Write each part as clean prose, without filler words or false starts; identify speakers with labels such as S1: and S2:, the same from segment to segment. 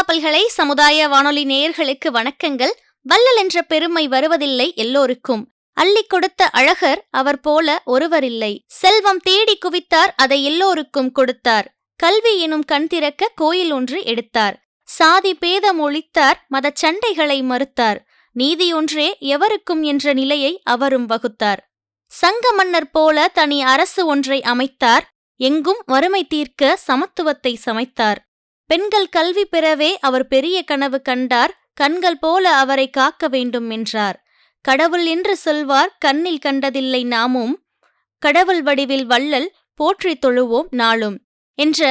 S1: பல்கலை சமுதாய வானொலி நேயர்களுக்கு வணக்கங்கள். வள்ளல் என்ற பெருமை வருவதில்லை எல்லோருக்கும். அள்ளிக் கொடுத்த அழகர் அவர் போல ஒருவரில்லை. செல்வம் தேடி குவித்தார், அதை எல்லோருக்கும் கொடுத்தார். கல்வி எனும் கண் திறக்க கோயில் ஒன்று எடுத்தார். சாதி பேதம் ஒழித்தார், மதச் சண்டைகளை மறுத்தார். நீதியொன்றே எவருக்கும் என்ற நிலையை அவரும் வகுத்தார். சங்க மன்னர் போல தனி அரசு ஒன்றை அமைத்தார். எங்கும் வறுமை தீர்க்க சமத்துவத்தை சமைத்தார். பெண்கள் கல்வி பெறவே அவர் பெரிய கனவு கண்டார். கண்கள் போல அவரை காக்க வேண்டும் என்றார். கடவுள் என்று சொல்வார், கண்ணில் கண்டதில்லை நாமும். கடவுள் வடிவில் வள்ளல் போற்றி தொழுவோம் நாளும் என்ற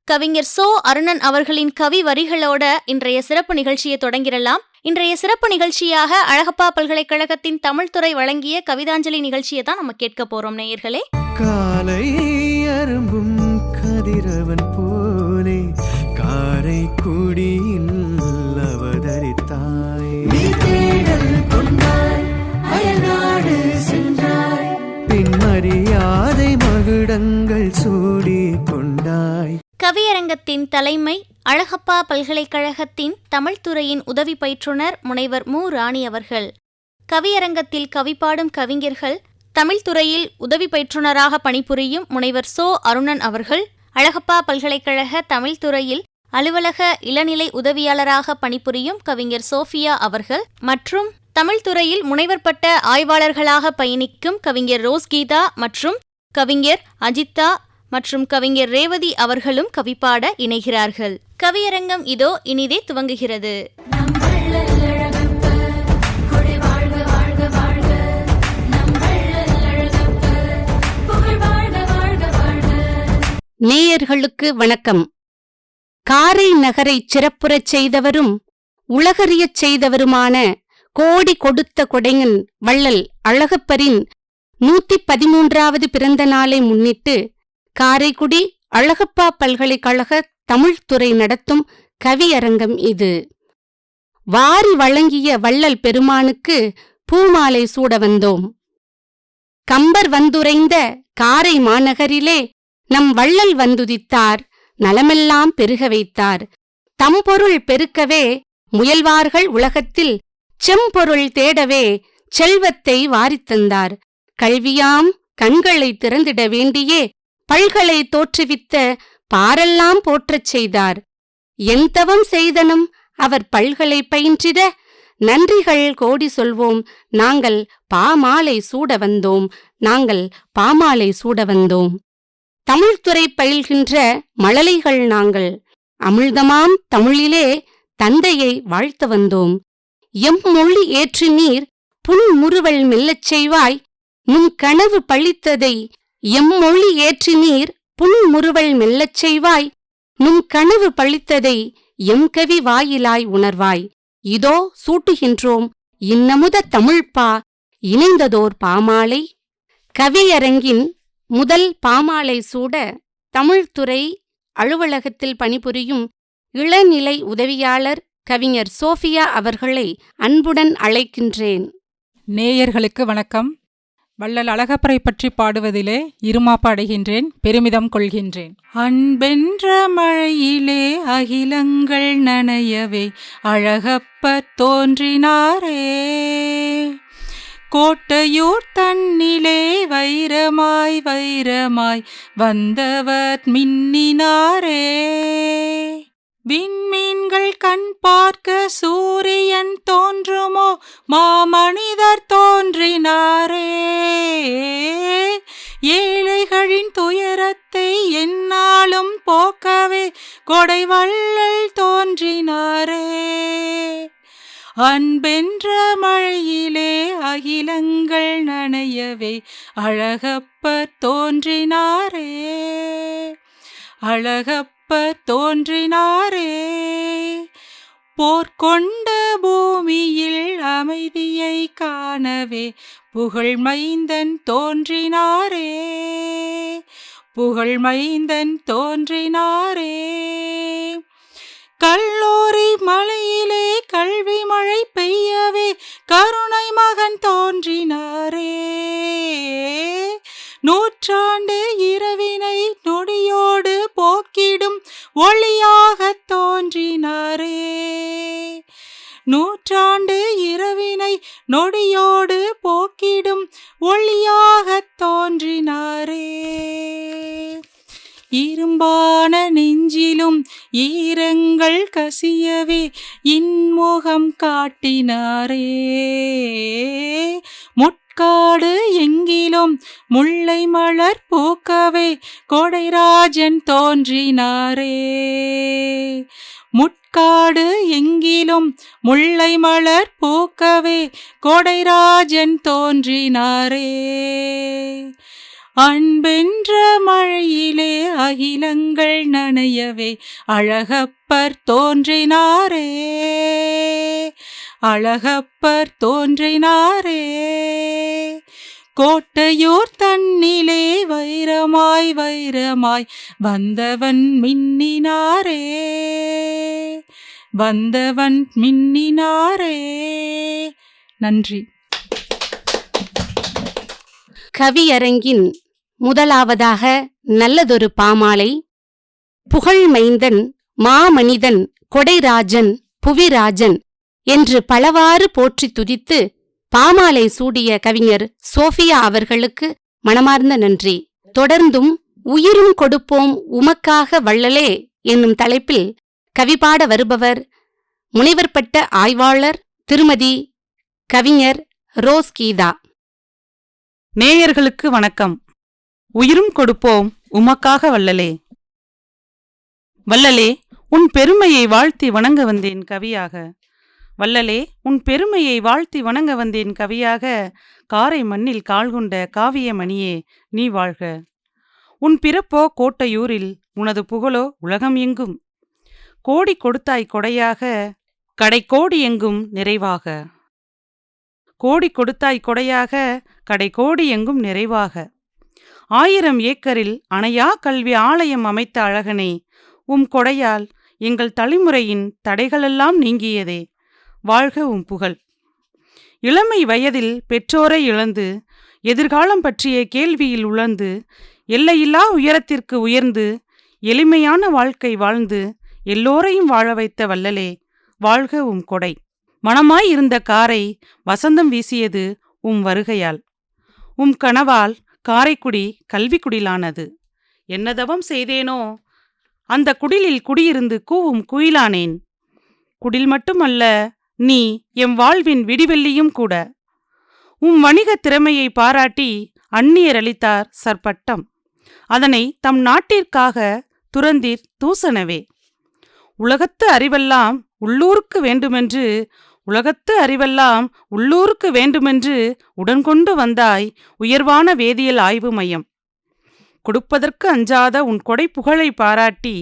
S1: கவிஞர் சோ அருணன் அவர்களின் கவி வரிகளோட இன்றைய சிறப்பு நிகழ்ச்சியை தொடங்கிடலாம். இன்றைய சிறப்பு நிகழ்ச்சியாக அழகப்பா பல்கலைக்கழகத்தின் தமிழ் துறை வழங்கிய கவிதாஞ்சலி நிகழ்ச்சியை தான் நம்ம கேட்க போறோம் நேயர்களே.
S2: காலை அரும்பும் கதிரவன் போலே காரை குடியில் அவதரித்தாய். பின்மரியாதை மகுடங்கள் சூடி கொண்டாய்.
S1: கவியரங்கத்தின் தலைமை அழகப்பா பல்கலைக்கழகத்தின் தமிழ் துறையின் உதவி பயிற்றுனர் முனைவர் மு. ராணி அவர்கள். கவியரங்கத்தில் கவிப்பாடும் கவிஞர்கள் தமிழ் துறையில் உதவி பயிற்றுனராக பணிபுரியும் முனைவர் சோ அருணன் அவர்கள், அழகப்பா பல்கலைக்கழக தமிழ் துறையில் அலுவலக இளநிலை உதவியாளராக பணிபுரியும் கவிஞர் சோஃபியா அவர்கள் மற்றும் தமிழ் துறையில் முனைவர் பட்ட ஆய்வாளர்களாக பயணிக்கும் கவிஞர் ரோஸ்கீதா மற்றும் கவிஞர் அஜித்தா மற்றும் கவிஞர் ரேவதி அவர்களும் கவிப்பாட இணைகிறார்கள். கவியரங்கம் இதோ இனிதே துவங்குகிறது.
S3: நேயர்களுக்கு வணக்கம். காரை நகரை சிறப்புறச் செய்தவரும் உலகறியச் செய்தவருமான கோடி கொடுத்த கொடையன் வள்ளல் அழகப்பரின் 113வது பிறந்த நாளை முன்னிட்டு காரைக்குடி அழகப்பா பல்கலைக்கழக தமிழ்துறை நடத்தும் கவியரங்கம் இது. வாரி வழங்கிய வள்ளல் பெருமானுக்கு பூமாலை சூட வந்தோம். கம்பர் வந்துரைந்த காரை மாநகரிலே நம் வள்ளல் வந்துதித்தார், நலமெல்லாம் பெருக வைத்தார். தம்பொருள் பெருக்கவே முயல்வார்கள் உலகத்தில், செம்பொருள் தேடவே செல்வத்தை வாரித்தந்தார். கல்வியாம் கண்களை திறந்திட வேண்டியே பல்களை தோற்றுவித்த பாரெல்லாம் போற்றச் செய்தார். எந்தவம் செய்தனும் அவர் பல்களை பயின்றிட, நன்றிகள் கோடி சொல்வோம் நாங்கள் பாமாலை சூட வந்தோம், நாங்கள் பாமாலை சூட வந்தோம். தமிழ்துறை பயில்கின்ற மழலைகள் நாங்கள், அமிழ்தமாம் தமிழிலே தந்தையை வாழ்த்த வந்தோம். எம்மொழி ஏற்று நீர் புன்முறுவல் மெல்லச் செய்வாய், நும் கனவு பழித்ததை. எம்மொழி ஏற்று நீர் புன்முறுவல் மெல்லச் செய்வாய், நும் கனவு பழித்ததை எம்கவி வாயிலாய் உணர்வாய். இதோ சூட்டுகின்றோம் இன்னமுத தமிழ்ப்பா, இணைந்ததோர் பாமாலை. கவியரங்கின் முதல் பாமாலை சூட தமிழ்துறை அலுவலகத்தில் பணிபுரியும் இளநிலை உதவியாளர் கவிஞர் சோஃபியா அவர்களை அன்புடன் அழைக்கின்றேன்.
S4: நேயர்களுக்கு வணக்கம். வள்ளல் அழகப்பரை பற்றி பாடுவதிலே இருமாப்பு அடைகின்றேன், பெருமிதம் கொள்கின்றேன். அன்பென்ற மழையிலே அகிலங்கள் நனையவே அழகப்பர் தோன்றினாரே, கோட்டையூர் தன்னிலே வைரமாய் வைரமாய் வந்தவர் மின்னினாரே. விண்மீன்கள் கண் பார்க்க சூரியன் தோன்றுமோ, மாமனிதர் தோன்றினாரே. ஏழைகளின் துயரத்தை எந்நாளும் போக்கவே கொடைவள்ளல் தோன்றினாரே. அன்பென்ற மழையிலே அகிலங்கள் நனையவே அழகப்பர் தோன்றினாரே, அழகப்பர் தோன்றினாரே. போர்க்கொண்ட பூமியில் அமைதியை காணவே புகழ்மைந்தன் தோன்றினாரே, புகழ்மைந்தன் தோன்றினாரே. கல்லூரி மலையிலே கல்வி மழை பெய்யவே கருணை மகன் தோன்றினாரே. நூற்றாண்டு இரவினை நொடியோடு போக்கிடும் ஒளியாகத் தோன்றினாரே. நூற்றாண்டு இரவினை நொடியோடு போக்கிடும் ஒளியாகத் தோன்றினாரே. இரும்பான நெஞ்சிலும் ஈரங்கள் கசியவே இன்முகம் காட்டினாரே. முட்காடு எங்கிலும் முல்லை மலர் பூக்கவே கொடைராஜன் தோன்றினாரே. முட்காடு எங்கிலும் முல்லை மலர் பூக்கவே கொடைராஜன் தோன்றினாரே. அன்பென்ற மழையிலே அகிலங்கள் நனையவே அழகப்பர் தோன்றினாரே. அழகப்பர் தோன்றினாரே. கோட்டையூர் தன்னிலே வைரமாய் வைரமாய் வந்தவன் மின்னினாரே. வந்தவன் மின்னினாரே. நன்றி.
S3: கவியரங்கின் முதலாவதாக நல்லதொரு பாமாலை. புகழ்மைந்தன் மாமனிதன் கொடைராஜன் புவிராஜன் என்று பலவாறு போற்றி துதித்து பாமாலை சூடிய கவிஞர் சோஃபியா அவர்களுக்கு மனமார்ந்த நன்றி. தொடர்ந்தும் உயிரும் கொடுப்போம் உமக்காக வள்ளலே என்னும் தலைப்பில் கவிபாட வருபவர் முனைவர் பட்ட ஆய்வாளர் திருமதி கவிஞர் ரோஸ் கீதா.
S5: நேயர்களுக்கு வணக்கம். உயிரும் கொடுப்போம் உமக்காக வள்ளலே. வள்ளலே, உன் பெருமையை வாழ்த்தி வணங்க வந்தேன் கவியாக. வள்ளலே, உன் பெருமையை வாழ்த்தி வணங்க வந்தேன் கவியாக. காரை மண்ணில் கால்கொண்ட காவியமணியே நீ வாழ்க. உன் பிறப்போ கோட்டையூரில், உனது புகழோ உலகம் எங்கும். கோடி கொடுத்தாய் கொடையாக, கடைக்கோடி எங்கும் நிறைவாக. கோடி கொடுத்தாய் கொடையாக, கடைக்கோடி எங்கும் நிறைவாக. 1000 ஏக்கரில் அணையா கல்வி ஆலயம் அமைத்த அழகனே, உம் கொடையால் எங்கள் தலைமுறையின் தடைகளெல்லாம் நீங்கியதே. வாழ்க உம் புகழ். இளமை வயதில் பெற்றோரை இழந்து, எதிர்காலம் பற்றிய கேள்வியில் உழந்து, எல்லையில்லா உயரத்திற்கு உயர்ந்து, எளிமையான வாழ்க்கை வாழ்ந்து எல்லோரையும் வாழ வைத்த வள்ளலே, வாழ்க உம் கொடை. மனமாய் இருந்த காரை வசந்தம் வீசியது உம் வருகையால். உம் கனவால் காரைக்குடி கல்விக்குடிலானது. என்னதவம் செய்தேனோ அந்த குடிலில் குடியிருந்து கூவும் குயிலானேன். குடில் மட்டுமல்ல, நீ எம் வாழ்வின் விடிவெள்ளியும் கூட. உம் வணிகத் திறமையை பாராட்டி அந்நியர் அளித்தார் சற்பட்டம். அதனை தம் நாட்டிற்காக துறந்தீர் தூசணவே. உலகத்து அறிவெல்லாம் உள்ளூருக்கு வேண்டுமென்று, உலகத்து அறிவெல்லாம் உள்ளூருக்கு வேண்டுமென்று உடன்கொண்டு வந்தாய் உயர்வான வேதியியல் ஆய்வு மையம். கொடுப்பதற்கு அஞ்சாத உன் கொடை புகழை பாராட்டி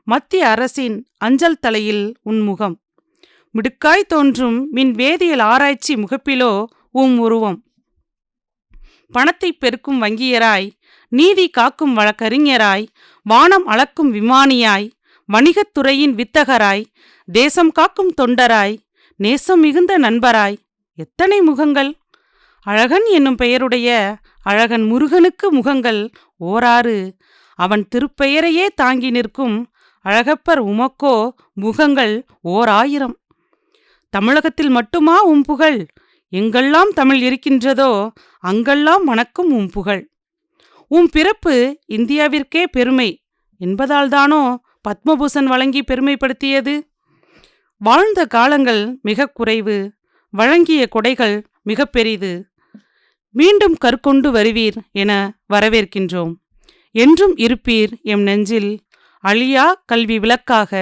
S5: மத்திய அரசின் அஞ்சல் தலையில் உன் முகம். மிடுக்காய் தோன்றும் மின் வேதியியல் ஆராய்ச்சி முகப்பிலோ உம் உருவம். பணத்தை பெருக்கும் வங்கியராய், நீதி காக்கும் வழக்கறிஞராய், வானம் அளக்கும் விமானியாய், வணிகத்துறையின் வித்தகராய், தேசம் காக்கும் தொண்டராய், நேசம் மிகுந்த நண்பராய், எத்தனை முகங்கள்! அழகன் என்னும் பெயருடைய அழகன் முருகனுக்கு முகங்கள் ஓராறு. அவன் திருப்பெயரையே தாங்கி நிற்கும் அழகப்பர் உமக்கோ முகங்கள் 1000. தமிழகத்தில் மட்டுமா உம் புகழ்? எங்கெல்லாம் தமிழ் இருக்கின்றதோ அங்கெல்லாம் மணக்கும் உம் புகழ். உம் பிறப்பு இந்தியாவிற்கே பெருமை என்பதால்தானோ பத்மபூஷன் வழங்கி பெருமைப்படுத்தியது? வாழ்ந்த காலங்கள் மிக குறைவு, வழங்கிய கொடைகள் மிக பெரிது. மீண்டும் கற்கொண்டு வருவீர் என வரவேற்கின்றோம். என்றும் இருப்பீர் எம் நெஞ்சில், அழியா கல்வி விளக்காக.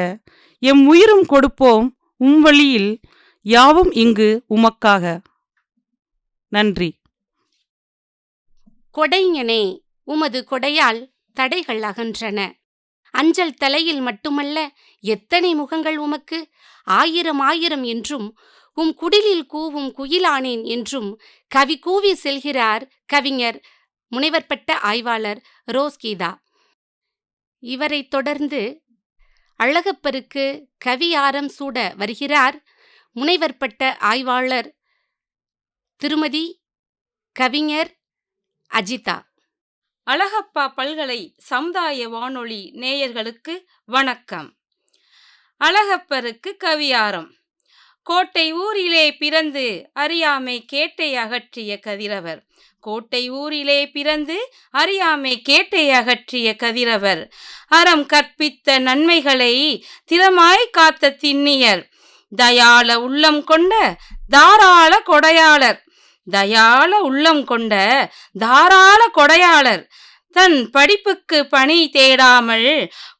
S5: எம் உயிரும் கொடுப்போம் உம் வழியில், யாவும் இங்கு உமக்காக. நன்றி.
S3: கொடைஞனே, உமது கொடையால் தடைகள் அகன்றன. அஞ்சல் தலையில் மட்டுமல்ல, எத்தனை முகங்கள் உமக்கு! 1000 என்றும் உம் குடிலில் கூவும் குயிலானேன் என்றும் கவி கூவி செல்கிறார் கவிஞர் முனைவர் பட்ட ஆய்வாளர் ரோஸ் கீதா. இவரைத் தொடர்ந்து அழகப்பருக்கு கவியாரம் சூட வருகிறார் முனைவர் பட்ட ஆய்வாளர் திருமதி கவிஞர் அஜிதா.
S6: அழகப்பா பல்கலை சமுதாய வானொலி நேயர்களுக்கு வணக்கம். அழகப்பருக்கு கவியாரம். கோட்டை ஊரிலே பிறந்து அறியாமை கேட்டை அகற்றிய கதிரவர். கோட்டை ஊரிலே பிறந்து அறியாமை கேட்டை அகற்றிய கதிரவர். அறம் கற்பித்த நன்மைகளை திறமாய் காத்த திண்ணியர். தயாள உள்ளம் கொண்ட தாராள கொடையாளர். தயாள உள்ளம் கொண்ட தாராள கொடையாளர். தன் படிப்புக்கு பணி தேடாமல்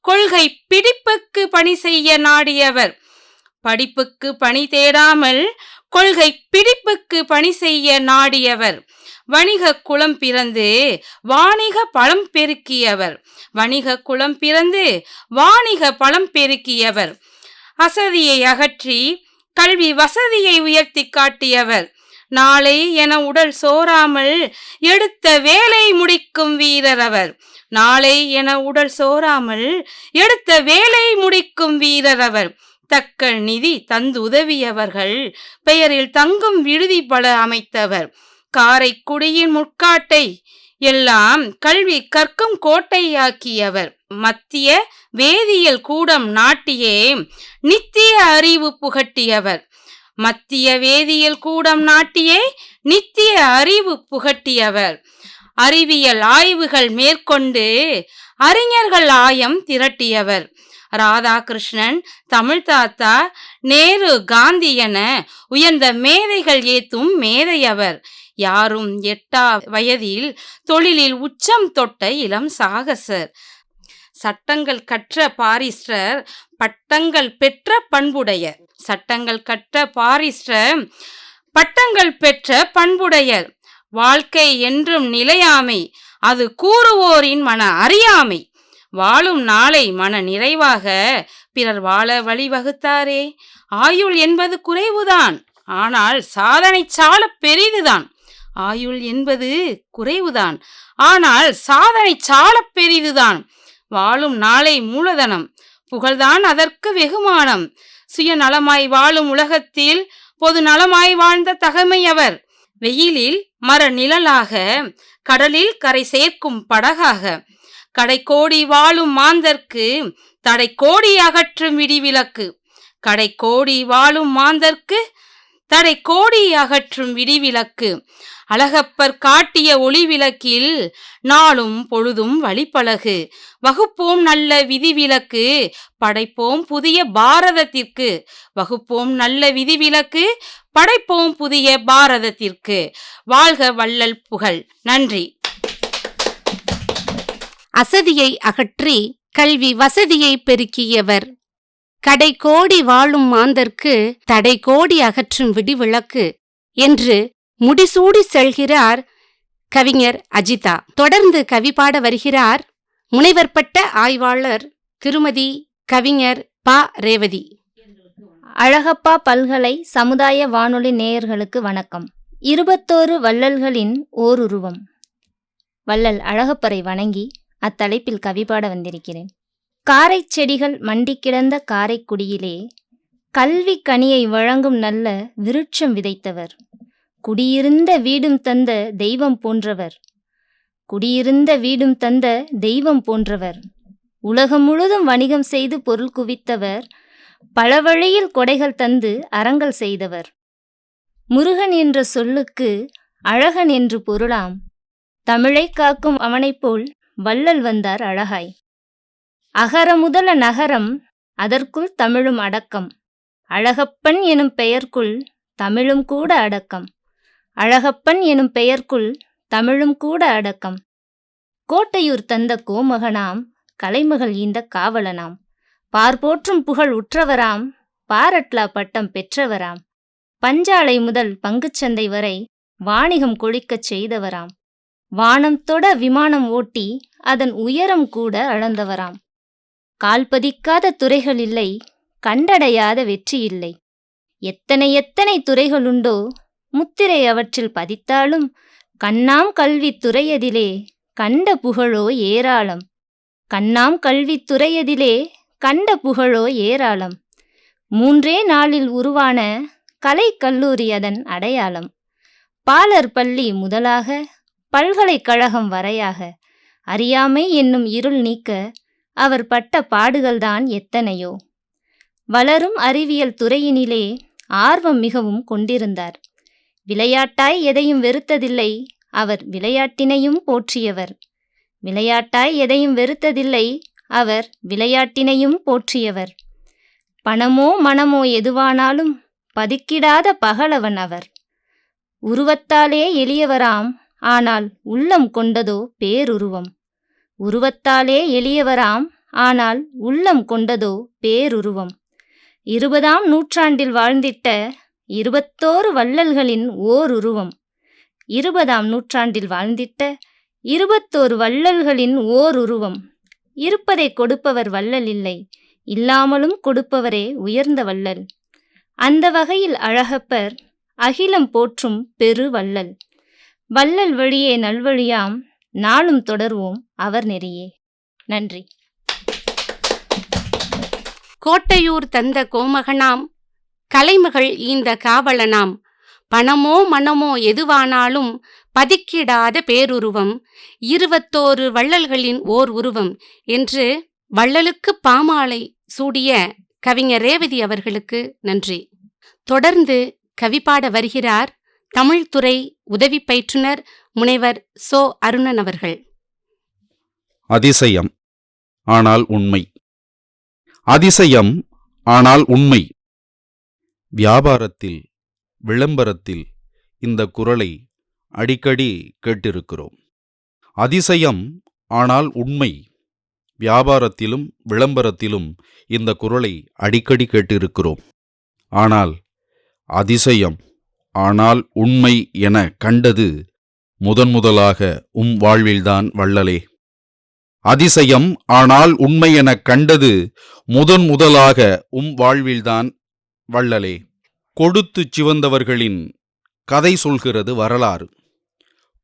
S6: கொள்கை பிடிப்புக்கு பணி செய்ய நாடியவர். படிப்புக்கு பணி தேடாமல் கொள்கை பிடிப்புக்கு பணி செய்ய நாடியவர். வணிக குலம் பிறந்து வாணிக பலம் பெருக்கியவர். வணிக குலம் பிறந்து வாணிக பலம் பெருக்கியவர். அசதியை அகற்றி கல்வி வசதியை உயர்த்தி காட்டியவர். நாளை என உடல் சோராமல் எடுத்த வேலை முடிக்கும் வீரர் அவர். நாளை என உடல் சோராமல் எடுத்த வேலை முடிக்கும் வீரர் அவர். தக்க நிதி தந்து உதவியவர்கள் பெயரில் தங்கும் விடுதி பல அமைத்தவர். காரைக்குடியின் முட்காட்டை எல்லாம் கல்வி கற்கும் கோட்டையாக்கியவர். மத்திய வேதியியல் கூடம் நாட்டியே நித்திய அறிவு புகட்டியவர். மத்திய வேதியியல் கூடம் நாட்டியே நித்திய அறிவு புகட்டியவர். அறிவியல் ஆய்வுகள் மேற்கொண்டு அறிஞர்கள் ஆயம் திரட்டியவர். ராதாகிருஷ்ணன், தமிழ் தாத்தா, நேரு, காந்தி என உயர்ந்த மேதைகள் ஏத்தும் மேதையவர். யாரும் எட்டா வயதில் தொழிலில் உச்சம் தொட்ட இளம் சாகசர். சட்டங்கள் கற்ற பாரிஸ்டர், பட்டங்கள் பெற்ற பண்புடையர். சட்டங்கள் கற்ற பாரிஸ்டர், பட்டங்கள் பெற்ற பண்புடையர். வாழ்க்கை என்றும் நிலையாமை, அது கூறுவோரின் மன அறியாமை. வாழும் நாளை மன நிறைவாக பிறர் வாழ வழிவகுத்தாரே. ஆயுள் என்பது குறைவுதான், ஆனால் சாதனை சால பெரிதுதான். ஆயுள் என்பது குறைவுதான், ஆனால் சாதனை சால பெரிதுதான். வாழும் நாளை மூலதனம், புகழ்தான் அதற்கு வெகுமானம். சுயநலமாய் வாழும் உலகத்தில் பொது நலமாய் வாழ்ந்த தகமையவர். வெயிலில் மர நிழலாக, கடலில் கரை சேர்க்கும் படகாக, கடைக்கோடி வாழும் மாந்தர்க்கு தடை கோடி அகற்றும் விடிவிலக்கு. கடைக்கோடி வாழும் மாந்தர்க்கு தடை கோடி அகற்றும் விடிவிலக்கு. அழகப்பர் காட்டிய ஒளிவிளக்கில் நாளும் பொழுதும் வழிப்பழகு. வகுப்போம் நல்ல விதிவிலக்கு, படைப்போம் புதிய பாரதத்திற்கு. வகுப்போம் நல்ல விதிவிலக்கு, படைப்போம் புதிய பாரதத்திற்கு. வாழ்க வள்ளல் புகழ். நன்றி.
S3: அசதியை அகற்றி கல்வி வசதியை பெருக்கியவர். கடைக்கோடி வாழும் மாந்தர்க்கு தடை கோடி அகற்றும் விடிவிளக்கு என்று முடிசூடி செல்கிறார் கவிஞர் அஜிதா. தொடர்ந்து கவி பாட வருகிறார் முனைவர் பட்ட ஆய்வாளர் திருமதி கவிஞர் ப. ரேவதி.
S1: அழகப்பா பல்கலை சமுதாய வானொலி நேயர்களுக்கு வணக்கம். 21 வள்ளல்களின் ஓருருவம். வள்ளல் அழகப்பரை வணங்கி அத்தலைப்பில் கவி பாட வந்திருக்கிறேன். காரை செடிகள் மண்டி கிடந்த காரைக்குடியிலே கல்வி கனியை வழங்கும் நல்ல விருட்சம் விதைத்தவர். குடியிருந்த வீடும் தந்த தெய்வம் போன்றவர். குடியிருந்த வீடும் தந்த தெய்வம் போன்றவர். உலகம் முழுதும் வணிகம் செய்து பொருள் குவித்தவர். பல வழியில் கொடைகள் தந்து அறங்கள் செய்தவர். முருகன் என்ற சொல்லுக்கு அழகன் என்று பொருளாம். தமிழை காக்கும் அவனைப் போல் வள்ளல் வந்தார் அழகாய். அகர முதல நகரம், அதற்குள் தமிழும் அடக்கம். அழகப்பன் எனும் பெயர்க்குள் தமிழும் கூட அடக்கம். அழகப்பன் எனும் பெயர்க்குள் தமிழும் கூட அடக்கம். கோட்டையூர் தந்த கோமகனாம், கலைமகள் ஈந்த காவலனாம். பார்போற்றும் புகழ் உற்றவராம், பாரட்லா பட்டம் பெற்றவராம். பஞ்சாலை முதல் பங்குச்சந்தை வரை வாணிகம் கொழிக்கச் செய்தவராம். வானம் தொட விமானம் ஓட்டி அதன் உயரம் கூட அளந்தவராம். கால்பதிக்காத துறைகள் இல்லை, கண்டடையாத வெற்றி இல்லை. எத்தனை எத்தனை துறைகளுண்டோ முத்திரை அவற்றில் பதித்தாலும் கண்ணாம் கல்வித் துறையதிலே கண்ட புகழோ ஏராளம். கண்ணாம் கல்வித் துறையதிலே கண்ட புகழோ ஏராளம். 3 நாளில் உருவான கலைக்கல்லூரி அதன் அடையாளம். பாலர் பள்ளி முதலாக பல்கலைக்கழகம் வரையாக அறியாமை என்னும் இருள் நீக்க அவர் பட்ட பாடுகள்தான் எத்தனையோ. வளரும் அறிவியல் துறையினிலே ஆர்வம் மிகவும் கொண்டிருந்தார். விளையாட்டாய் எதையும் வெறுத்ததில்லை, அவர் விளையாட்டினையும் போற்றியவர். விளையாட்டாய் எதையும் வெறுத்ததில்லை, அவர் விளையாட்டினையும் போற்றியவர். பணமோ மனமோ எதுவானாலும் பதுக்கிடாத பகலவன் அவர். உருவத்தாலே எளியவராம், ஆனால் உள்ளம் கொண்டதோ பேருருவம். உருவத்தாலே எளியவராம், ஆனால் உள்ளம் கொண்டதோ பேருருவம். 20ஆம் நூற்றாண்டில் வாழ்ந்திட்ட 21 வள்ளல்களின் ஓர் உருவம். 20ஆம் நூற்றாண்டில் வாழ்ந்திட்ட 21 வள்ளல்களின் ஓர் உருவம். இருப்பதை கொடுப்பவர் வள்ளல் இல்லை, இல்லாமலும் கொடுப்பவரே உயர்ந்த வள்ளல். அந்த வகையில் அழகப்பர் அகிலம் போற்றும் பெரு வள்ளல். வள்ளல் வழியே நல்வழியாம், நாளும் தொடர்வோம் அவர் நெறியே. நன்றி.
S3: கோட்டையூர் தந்த கோமகனாம், கலைமகள் ஈந்த காவலனாம், பணமோ மனமோ எதுவானாலும் பதிக்கிடாத பேருருவம், 21 வள்ளல்களின் ஓர் உருவம் என்று வள்ளலுக்கு பாமாலை சூடிய கவிஞர் ரேவதி அவர்களுக்கு நன்றி. தொடர்ந்து கவிப்பாட வருகிறார் தமிழ்துறை உதவி பயிற்றுனர் முனைவர் சோ. அருணன் அவர்கள்.
S7: அதிசயம் ஆனால் உண்மை. அதிசயம் ஆனால் உண்மை. வியாபாரத்தில், விளம்பரத்தில் இந்த குறளை அடிக்கடி கேட்டிருக்கிறோம். அதிசயம் ஆனால் உண்மை. வியாபாரத்திலும் விளம்பரத்திலும் இந்த குறளை அடிக்கடி கேட்டிருக்கிறோம். ஆனால் அதிசயம் ஆனால் உண்மை என கண்டது முதன்முதலாக வாழ்வில்தான் வள்ளலே. அதிசயம் ஆனால் உண்மை எனக் கண்டது முதன்முதலாக வாழ்வில்தான் வள்ளலே. கொடுத்துச் சிவந்தவர்களின் கதை சொல்கிறது வரலாறு.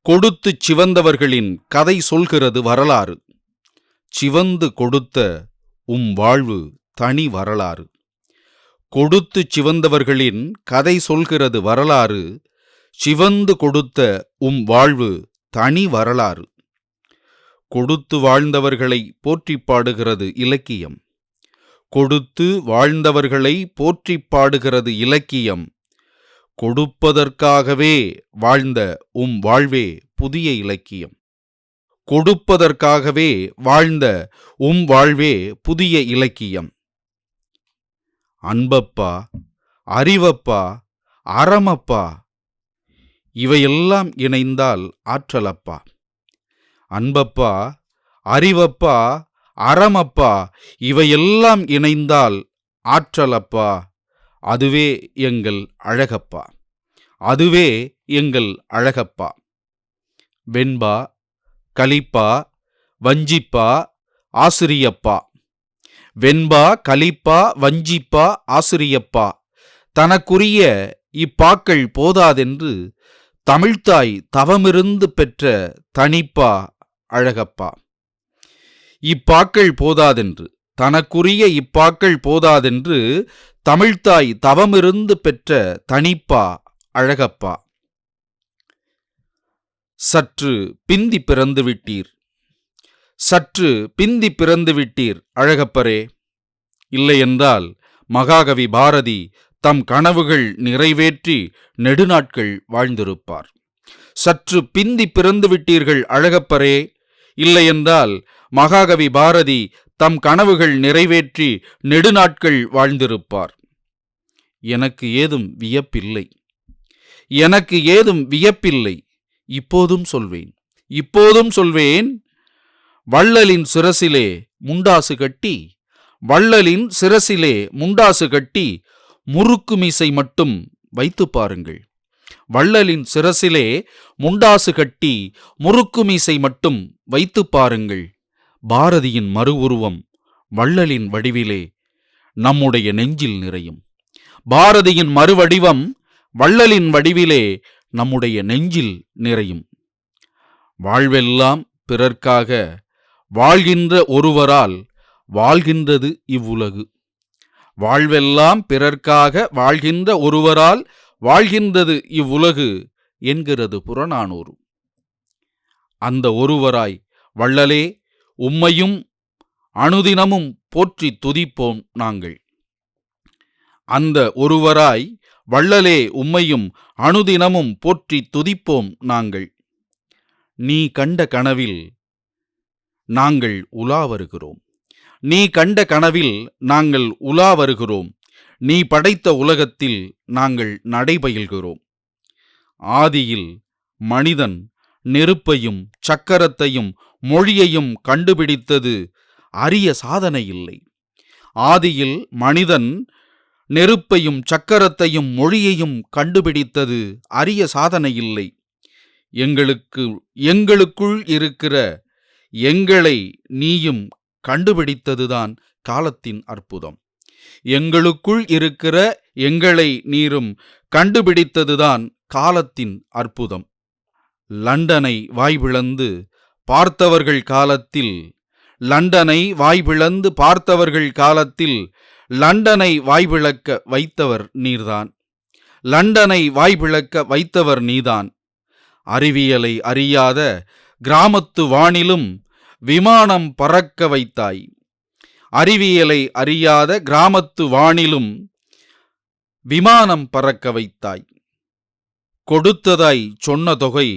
S7: கொடுத்துச் சிவந்தவர்களின் கதை சொல்கிறது வரலாறு. சிவந்து கொடுத்த வாழ்வு தனி வரலாறு. கொடுத்துச் சிவந்தவர்களின் கதை சொல்கிறது வரலாறு. சிவந்து கொடுத்த வாழ்வு தனி வரலாறு. கொடுத்து வாழ்ந்தவர்களை போற்றிப் பாடுகிறது இலக்கியம். கொடுத்து வாழ்ந்தவர்களை போற்றிப் பாடுகிறது இலக்கியம். கொடுப்பதற்காகவே வாழ்ந்த வாழ்வே புதிய இலக்கியம். கொடுப்பதற்காகவே வாழ்ந்த வாழ்வே புதிய இலக்கியம். அன்பப்பா, அறிவப்பா, அறமப்பா, இவையெல்லாம் இணைந்தால் ஆற்றலப்பா. அன்பப்பா, அறிவப்பா, அறமப்பா, இவையெல்லாம் இணைந்தால் ஆற்றலப்பா. அதுவே எங்கள் அழகப்பா. அதுவே எங்கள் அழகப்பா. வெண்பா, கலிப்பா, வஞ்சிப்பா, ஆசிரியப்பா. வெண்பா, கலிப்பா, வஞ்சிப்பா, ஆசிரியப்பா. தனக்குரிய இப்பாக்கள் போதாதென்று தமிழ்த்தாய் தவமிருந்து பெற்ற தனிப்பா அழகப்பா. இப்பாக்கள் போதாதென்று, தனக்குரிய இப்பாக்கள் போதாதென்று தமிழ்த்தாய் தவமிருந்து பெற்ற தனிப்பா அழகப்பா. சற்று பிந்தி பிறந்து விட்டீர், சற்று பிந்தி பிறந்து விட்டீர் அழகப்பரே. இல்லையென்றால் மகாகவி பாரதி தம் கனவுகள் நிறைவேற்றி நெடுநாட்கள் வாழ்ந்திருப்பார். சற்று பிந்தி பிறந்து விட்டீர்கள் அழகப்பரே. இல்லையென்றால் மகாகவி பாரதி தம் கனவுகள் நிறைவேற்றி நெடுநாட்கள் வாழ்ந்திருப்பார். எனக்கு ஏதும் வியப்பில்லை, எனக்கு ஏதும் வியப்பில்லை. இப்போதும் சொல்வேன், இப்போதும் சொல்வேன். வள்ளலின் சிரசிலே முண்டாசு கட்டி, வள்ளலின் சிரசிலே முண்டாசு கட்டி முறுக்கு மீசை மட்டும் வைத்து பாருங்கள். வள்ளலின் சிரசிலே முண்டாசு கட்டி முறுக்கு மீசை மட்டும் வைத்து பாருங்கள். பாரதியின் மறு உருவம் வள்ளலின் வடிவிலே நம்முடைய நெஞ்சில் நிறையும். பாரதியின் மறுவடிவம் வள்ளலின் வடிவிலே நம்முடைய நெஞ்சில் நிறையும். வாழ்வெல்லாம் பிறர்க்காக வாழ்கின்ற ஒருவரால் வாழ்கின்றது இவ்வுலகு. வாழ்வெல்லாம் பிறர்க்காக வாழ்கின்ற ஒருவரால் வாழ்கின்றது இவ்வுலகு என்கிறது புறநானூறு. அந்த ஒருவராய் வள்ளலே உம்மையும் அனுதினமும் போற்றி துதிப்போம் நாங்கள். அந்த ஒருவராய் வள்ளலே உம்மையும் அனுதினமும் போற்றி துதிப்போம் நாங்கள். நீ கண்ட கனவில் நாங்கள் உலா வருகிறோம். நீ கண்ட கனவில் நாங்கள் உலா வருகிறோம். நீ படைத்த உலகத்தில் நாங்கள் நடைபயில்கிறோம். ஆதியில் மனிதன் நெருப்பையும் சக்கரத்தையும் மொழியையும் கண்டுபிடித்தது அரிய சாதனை இல்லை. ஆதியில் மனிதன் நெருப்பையும் சக்கரத்தையும் மொழியையும் கண்டுபிடித்தது அரிய சாதனை இல்லை. எங்களுக்குள் இருக்கிற எங்களை நீயும் கண்டுபிடித்ததுதான் காலத்தின் அற்புதம். எங்களுக்குள் இருக்கிற எங்களை நீரும் கண்டுபிடித்ததுதான் காலத்தின் அற்புதம். லண்டனை வாய்பிளந்து பார்த்தவர்கள் காலத்தில் லண்டனை வாய்பிளக்க வைத்தவர் நீர்தான். லண்டனை வாய்பிளக்க வைத்தவர் நீதான். அறிவியலை அறியாத கிராமத்து வானிலும் விமானம் பறக்க வைத்தாய். அறிவியலை அறியாத கிராமத்து வானிலும் விமானம் பறக்க வைத்தாய். கொடுத்ததாய் சொன்ன தொகை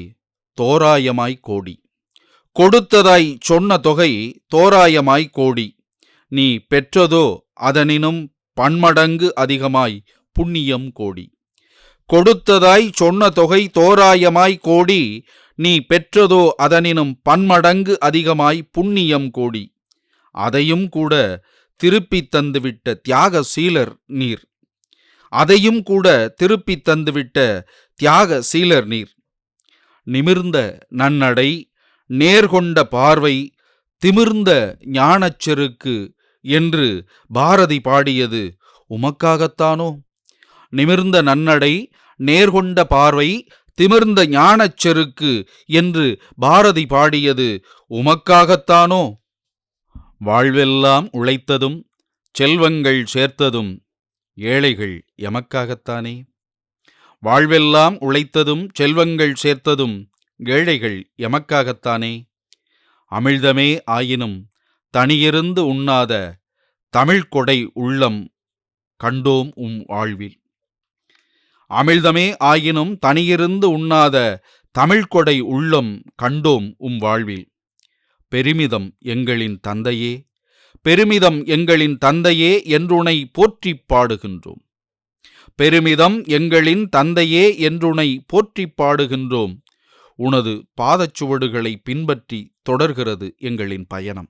S7: தோராயமாய் கோடி. கொடுத்ததாய் சொன்ன தொகை தோராயமாய் கோடி. நீ பெற்றதோ அதனினும் பன்மடங்கு அதிகமாய் புண்ணியம் கோடி. கொடுத்ததாய் சொன்ன தொகை தோராயமாய் கோடி. நீ பெற்றதோ அதனினும் பன்மடங்கு அதிகமாய் புண்ணியம் கோடி. அதையும் கூட திருப்பித் தந்துவிட்ட தியாகசீலர் நீர். அதையும் கூட திருப்பித் தந்துவிட்ட தியாகசீலர் நீர். நிமிர்ந்த நன்னடை, நேர்கொண்ட பார்வை, திமிர்ந்த ஞானச்செருக்கு என்று பாரதி பாடியது உமக்காகத்தானோ? நிமிர்ந்த நன்னடை, நேர்கொண்ட பார்வை, திமிர்ந்த ஞானச்செருக்கு என்று பாரதி பாடியது உமக்காகத்தானோ? வாழ்வெல்லாம் உழைத்ததும் செல்வங்கள் சேர்த்ததும் ஏழைகள் எமக்காகத்தானே? வாழ்வெல்லாம் உழைத்ததும் செல்வங்கள் சேர்த்ததும் ஏழைகள் எமக்காகத்தானே? அமிழ்தமே ஆயினும் தனியிருந்து உண்ணாத தமிழ்கொடை உள்ளம் கண்டோம் உம் வாழ்வில். அமிழ்தமே ஆயினும் தனியிருந்து உண்ணாத தமிழ்கொடை உள்ளம் கண்டோம் உம் வாழ்வில். பெருமிதம் எங்களின் தந்தையே, பெருமிதம் எங்களின் தந்தையே என்றுனை போற்றிப் பாடுகின்றோம். பெருமிதம் எங்களின் தந்தையே என்றுனை போற்றிப் பாடுகின்றோம். உனது பாதச்சுவடுகளை பின்பற்றி தொடர்கிறது எங்களின் பயணம்.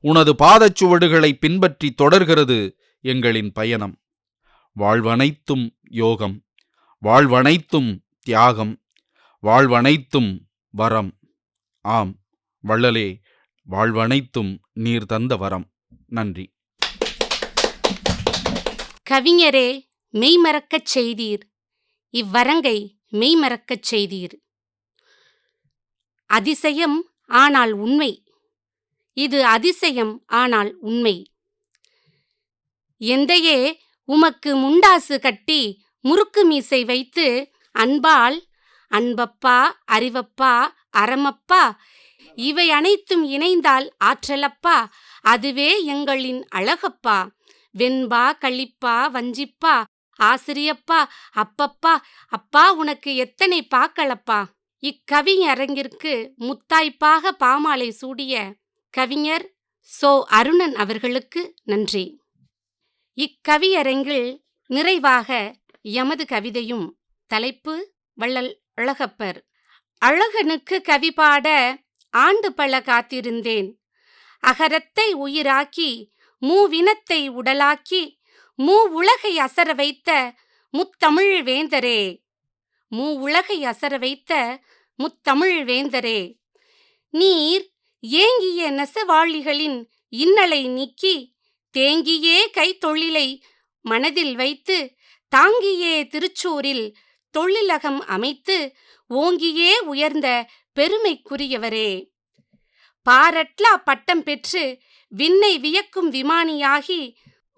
S7: உனது பாதச்சுவடுகளை பின்பற்றி தொடர்கிறது எங்களின் பயணம். வாழ்வனைத்தும் யோகம், வாழ்வனைத்தும் தியாகம், வாழ்வனைத்தும் வரம். ஆம் வள்ளலே, வாழ்வனைத்தும் நீர் தந்த வரம். நன்றி.
S3: கவிஞரே, மெய்மறக்கச் செய்தீர். இவ்வரங்கை மெய்மறக்கச் செய்தீர். அதிசயம் ஆனால் உண்மை. இது அதிசயம் ஆனால் உண்மை. எந்தையே, உமக்கு முண்டாசு கட்டி முறுக்கு மீசை வைத்து அன்பால் அன்பப்பா, அறிவப்பா, அறமப்பா, இவை அனைத்தும் இணைந்தால் ஆற்றலப்பா, அதுவே எங்களின் அழகப்பா. வெண்பா, களிப்பா, வஞ்சிப்பா, ஆசிரியப்பா, அப்பப்பா, அப்பா உனக்கு எத்தனை பாக்களப்பா. இக்கவியரங்கிற்கு முத்தாய்ப்பாக பாமாலை சூடிய கவிஞர் சோ. அருணன் அவர்களுக்கு நன்றி. இக்கவியரங்கில் நிறைவாக எமது கவிதையும். தலைப்பு வள்ளல் அழகப்பர். அழகனுக்கு கவி பாட ஆண்டு பல காத்திருந்தேன். அகரத்தை உயிராக்கி மூவினத்தை உடலாக்கி மூவுலகை அசர வைத்த முத்தமிழ் வேந்தரே, மூவுலகை அசர வைத்த முத்தமிழ் வேந்தரே, நீர் ஏங்கிய நெசவாளிகளின் இன்னலை நீக்கி தேங்கியே கைத்தொழிலை மனதில் வைத்து தாங்கியே திருச்சூரில் தொழிலகம் அமைத்து ஓங்கியே உயர்ந்த பெருமைக்குரியவரே, பாரட்லா பட்டம் பெற்று விண்ணை வியக்கும் விமானியாகி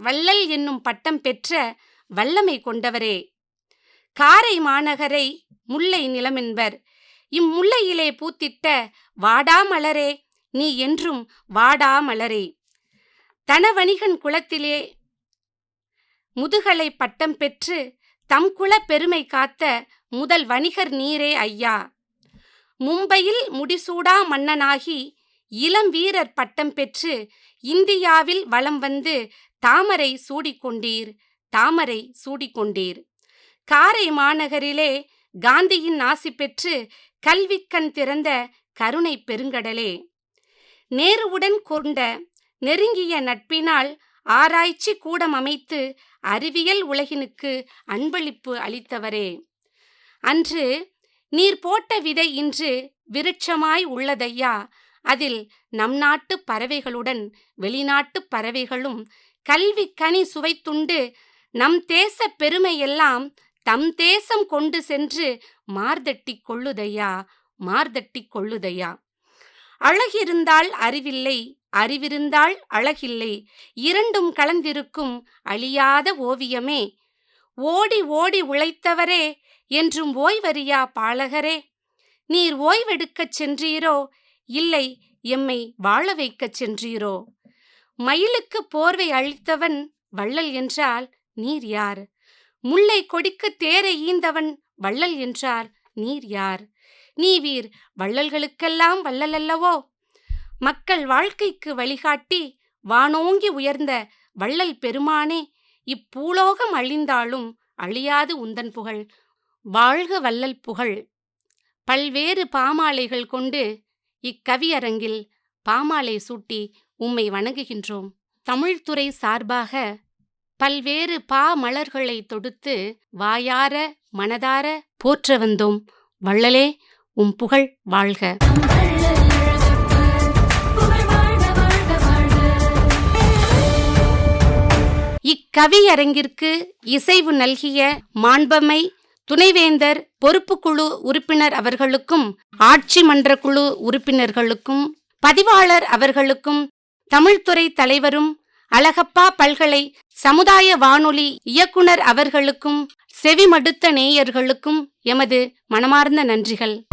S3: வள்ளல் என்னும் பட்டம் பெற்ற வல்லமை கொண்டவரே, காரை மாநகரை முல்லை நிலமென்பர். இம்முல்லையிலே பூத்திட்ட வாடாமலரே, நீ என்றும் வாடாமலரே. தனவணிகன் குலத்திலே முதுகலை பட்டம் பெற்று தம் குல பெருமை காத்த முதல் வணிகர் நீரே ஐயா. மும்பையில் முடிசூடா மன்னனாகி இளம் வீரர் பட்டம் பெற்று இந்தியாவில் வலம் வந்து தாமரை சூடிக்கொண்டீர், தாமரை சூடிக்கொண்டீர். காரை மாநகரிலே காந்தியின் ஆசி பெற்று கல்விக்கண் திறந்த கருணை பெருங்கடலே. நேருவுடன் கொண்ட நெருங்கிய நட்பினால் ஆராய்ச்சி கூடம் அமைத்து அறிவியல் உலகினுக்கு அன்பளிப்பு அளித்தவரே. அன்று நீர் போட்ட விதை இன்று விருட்சமாய் உள்ளதையா. அதில் நம் நாட்டு பறவைகளுடன் வெளிநாட்டு பறவைகளும் கல்வி கனி சுவைத்துண்டு நம் தேச பெருமையெல்லாம் தம் தேசம் கொண்டு சென்று மார்தட்டி கொள்ளுதையா, மார்தட்டி கொள்ளுதையா. அழகிருந்தால் அறிவில்லை, அறிவிருந்தால் அழகில்லை, இரண்டும் கலந்திருக்கும் அழியாத ஓவியமே. ஓடி ஓடி உழைத்தவரே, என்றும் ஓய்வறியா பாலகரே. நீர் ஓய்வெடுக்கச் சென்றீரோ, இல்லை எம்மை வாழ வைக்கச் சென்றீரோ. மயிலுக்கு போர்வை அளித்தவன் வள்ளல் என்றால் நீர் யார்? முல்லை கொடிக்கு தேரை ஈந்தவன் வள்ளல் என்றால் நீர் யார்? நீவீர் வள்ளல்களுக்கெல்லாம் வள்ளல் அல்லவோ. மக்கள் வாழ்க்கைக்கு வழிகாட்டி வானோங்கி உயர்ந்த வள்ளல் பெருமானே, இப்பூலோகம் அழிந்தாலும் அழியாது உந்தன் புகழ். வாழ்க வள்ளல் புகழ். பல்வேறு பாமாலைகள் கொண்டு இக்கவியரங்கில் பாமாலை சூட்டி உம்மை வணங்குகின்றோம். தமிழ்துறை சார்பாக பல்வேறு பாமலர்களை தொடுத்து வாயார மனதார போற்ற வந்தோம். வள்ளலே, உம் புகழ் வாழ்க. இக்கவியரங்கிற்கு இசைவு நல்கிய மாண்பமை துணைவேந்தர் பொறுப்புக்குழு உறுப்பினர் அவர்களுக்கும், ஆட்சி மன்ற குழு உறுப்பினர்களுக்கும், பதிவாளர் அவர்களுக்கும், தமிழ்துறை தலைவரும் அழகப்பா பல்கலை சமுதாய வானொலி இயக்குனர் அவர்களுக்கும், செவிமடுத்த நேயர்களுக்கும் எமது மனமார்ந்த நன்றிகள்.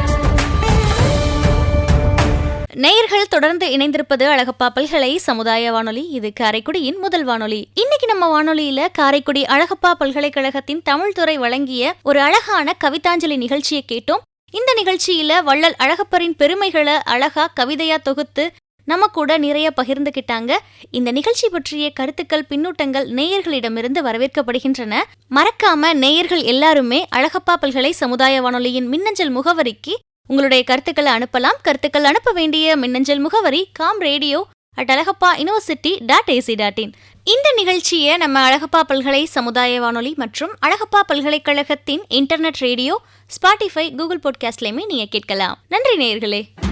S1: நேயர்கள் தொடர்ந்து இணைந்திருப்பது அழகப்பா பல்கலை சமுதாய வானொலி. இது காரைக்குடியின் முதல் வானொலி. இன்னைக்கு நம்ம வானொலியில காரைக்குடி அழகப்பா பல்கலைக்கழகத்தின் தமிழ்துறை வழங்கிய ஒரு அழகான கவிதாஞ்சலி நிகழ்ச்சியை கேட்டோம். இந்த நிகழ்ச்சியில வள்ளல் அழகப்பரின் பெருமைகளை அழகா கவிதையா தொகுத்து நம்ம கூட நிறைய பகிர்ந்துகிட்டாங்க. இந்த நிகழ்ச்சி பற்றிய கருத்துக்கள், பின்னூட்டங்கள் நேயர்களிடமிருந்து வரவேற்கப்படுகின்றன. மறக்காம நேயர்கள் எல்லாருமே அழகப்பா பல்கலை சமுதாய வானொலியின் மின்னஞ்சல் முகவரிக்கு உங்களுடைய கருத்துக்களை அனுப்பலாம். கருத்துக்கள் அனுப்ப வேண்டிய மின்னஞ்சல் முகவரி comradio@alagappauniversity.ac.in. இந்த நிகழ்ச்சியை நம்ம அழகப்பா பல்கலை சமுதாய வானொலி மற்றும் அழகப்பா பல்கலைக்கழகத்தின் இன்டர்நெட் ரேடியோ, ஸ்பாட்டிஃபை, கூகுள் பாட்காஸ்ட்லையுமே நீங்க கேட்கலாம். நன்றி நேயர்களே.